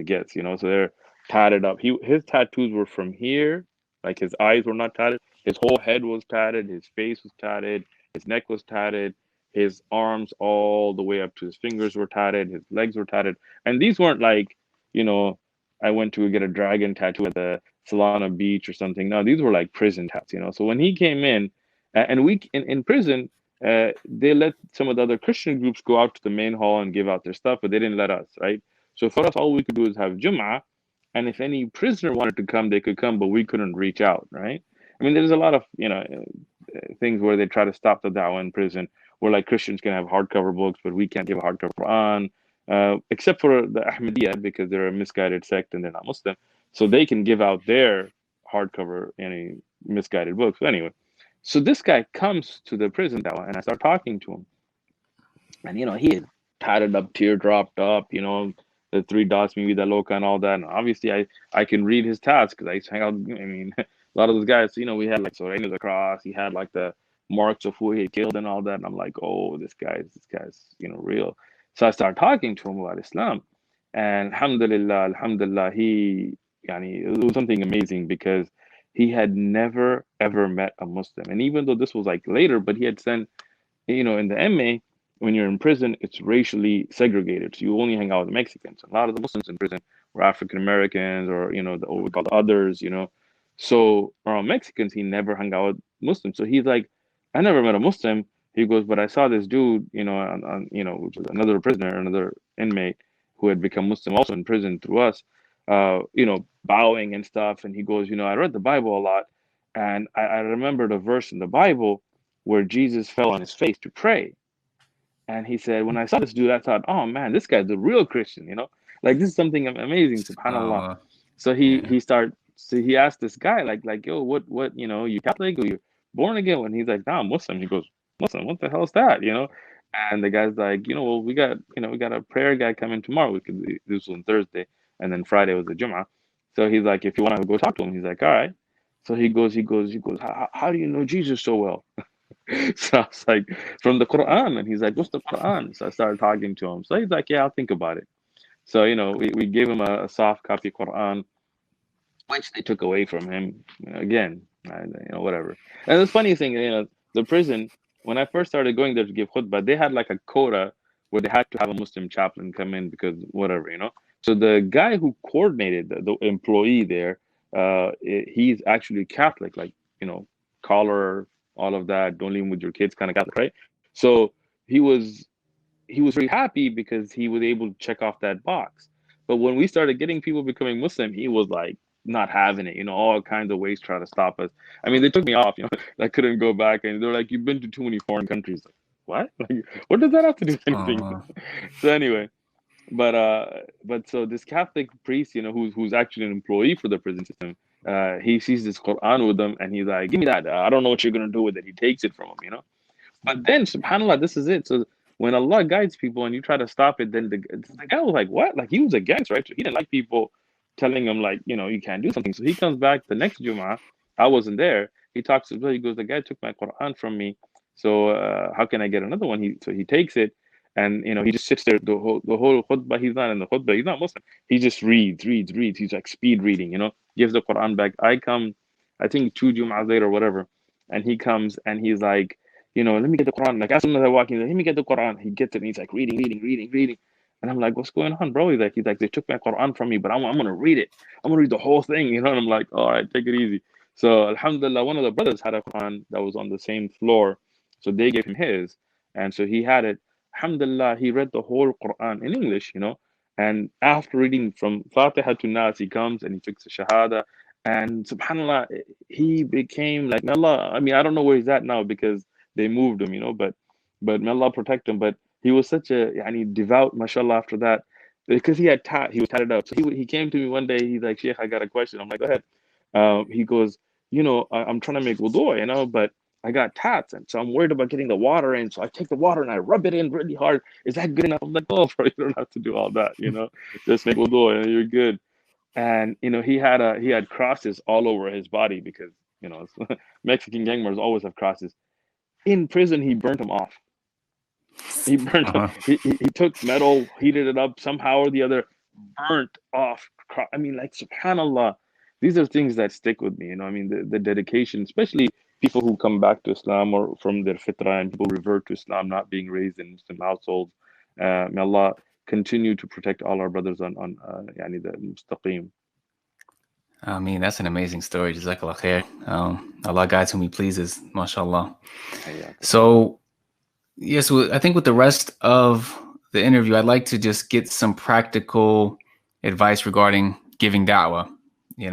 gets, you know. So they're tatted up. His tattoos were from here, like his eyes were not tatted. His whole head was tatted. His face was tatted. His neck was tatted. His arms all the way up to his fingers were tatted. His legs were tatted. And these weren't like, you know, I went to get a dragon tattoo at the Solana beach or something. No, these were like prison tats, you know. So when he came in, and we in prison, they let some of the other Christian groups go out to the main hall and give out their stuff, but they didn't let us, right? So for us, all we could do is have Jum'ah, and if any prisoner wanted to come, they could come, but we couldn't reach out, right? I mean, there's a lot of, you know, things where they try to stop the da'wah in prison, where like Christians can have hardcover books, but we can't give a hardcover Quran, except for the Ahmadiyya, because they're a misguided sect and they're not Muslim, so they can give out their hardcover any misguided books. But anyway, so this guy comes to the prison da'wah, and I start talking to him, and you know, he is tatted up, tear dropped up, you know, the three dots, maybe the loka and all that. And obviously, I can read his tats because I used to hang out. I mean, a lot of those guys, you know, we had like Sorain of the cross. He had like the marks of who he had killed and all that. And I'm like, oh, this guy's, you know, real. So I started talking to him about Islam, and alhamdulillah, yani, it was something amazing because he had never ever met a Muslim. And even though this was like later, but he had sent, you know, in the MA, when you're in prison, it's racially segregated. So you only hang out with Mexicans. A lot of the Muslims in prison were African Americans, or, you know, what we call the others, you know. So around Mexicans, he never hung out with Muslims. So he's like, I never met a Muslim. He goes, but I saw this dude, you know, you know, which was another prisoner, another inmate who had become Muslim also in prison through us, you know, bowing and stuff. And he goes, you know, I read the Bible a lot, and I remembered a verse in the Bible where Jesus fell on his face to pray. And he said, when I saw this dude, I thought, oh man, this guy's a real Christian, you know, like this is something amazing, subhanallah. Oh, So yeah. he asked this guy, like, yo, what, you know, you Catholic or you born again? And he's like, nah, I'm Muslim. He goes, Muslim, what the hell is that, you know? And the guy's like, you know, well, we got a prayer guy coming tomorrow. We could, this was on Thursday, and then Friday was the Jummah. So he's like, if you want to go talk to him, he's like, all right. So he goes, how do you know Jesus so well? So I was like, from the Quran. And he's like, what's the Quran? So I started talking to him. So he's like, yeah, I'll think about it. So, you know, we gave him a soft copy Quran, which they took away from him. You know, again, you know, whatever. And the funny thing, you know, the prison, when I first started going there to give khutbah, they had like a quota where they had to have a Muslim chaplain come in because whatever, you know. So the guy who coordinated the employee there, he's actually Catholic, like, you know, collar, all of that, don't leave him with your kids kind of Catholic, right? So he was he was very happy because he was able to check off that box. But when we started getting people becoming Muslim, he was like not having it, you know, all kinds of ways try to stop us. I mean, they took me off, you know, I couldn't go back, and they're like, you've been to too many foreign countries. Like, what? Like, what does that have to do with anything? Oh, So anyway, but so this Catholic priest, you know, who's actually an employee for the prison system, he sees this Quran with them, and he's like, give me that. I don't know what you're gonna do with it. He takes it from him, you know. But then, subhanAllah, this is it. So when Allah guides people and you try to stop it, then the guy was like, what? Like, he was against, right? So he didn't like people telling him, like, you know, you can't do something. So he comes back the next Jummah. I wasn't there. He talks to me. He goes, the guy took my Quran from me. So how can I get another one? So he takes it, and, you know, he just sits there the whole khutbah. He's not in the khutbah. He's not Muslim. He just reads. He's like speed reading, you know, gives the Quran back. I come, I think 2 Jummahs later or whatever, and he comes and he's like, you know, let me get the Quran. Like, as soon as I walk in, he's like, let me get the Quran. He gets it, and he's like reading. And I'm like, what's going on, bro? He's like, they took my Quran from me, but I'm gonna read it. I'm gonna read the whole thing, you know. And I'm like, all right, take it easy. So Alhamdulillah, one of the brothers had a Quran that was on the same floor, so they gave him his, and so he had it. Alhamdulillah, he read the whole Quran in English, you know. And after reading from Fatiha to Nas, he comes and he takes the Shahada. And subhanallah, he became like, may Allah. I mean, I don't know where he's at now because they moved him, you know, but may Allah protect him. But he was such a yani, devout, mashallah, after that, because he was tatted up. So he came to me one day. He's like, Sheikh, I got a question. I'm like, go ahead. He goes, you know, I'm trying to make wudu, you know, but I got tats, and so I'm worried about getting the water in. So I take the water and I rub it in really hard. Is that good enough? I'm like, oh, bro, you don't have to do all that, you know. Just make wudu and you're good. And you know, he had crosses all over his body because, you know, Mexican gang members always have crosses. In prison, he burnt them off. He burnt them. uh-huh. He took metal, heated it up somehow or the other, burnt off. I mean, like, subhanallah, these are things that stick with me. I mean, the dedication, especially people who come back to Islam or from their fitrah, and people revert to Islam not being raised in Muslim households. May Allah continue to protect all our brothers on yani the mustaqim. I mean, that's an amazing story. Jazakallah khair. Allah guides whom He pleases, mashallah. So, yes, I think with the rest of the interview, I'd like to just get some practical advice regarding giving da'wah.